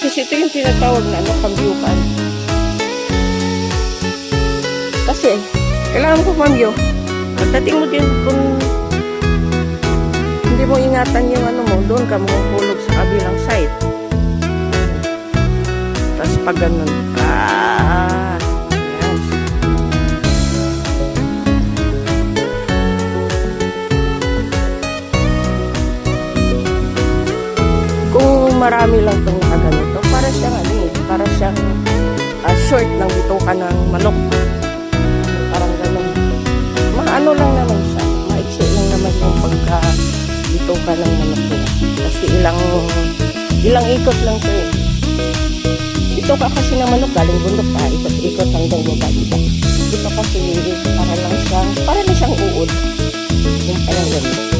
Kasi ito yung tinatawag na kambyukan. Kasi, kailangan mo pamyo. Pagdating mo din kung hindi mo ingatan yung mo, doon ka mahuhulog sa kabilang side. Tapos pag ganun, yes. Kung marami lang itong nakaganito, para siyang para siyang short ng bitukan ng manok. Parang ganun. Maano lang naman siya. Maiksi lang naman yung pagka-bitukan ng manok nila. Kasi ilang ikot lang ito eh. Ito ka kasi ng manok, galing bundok pa, ikot-ikot hanggang baba iba. Ito kasi para lang siyang uod. Yung parang ganun.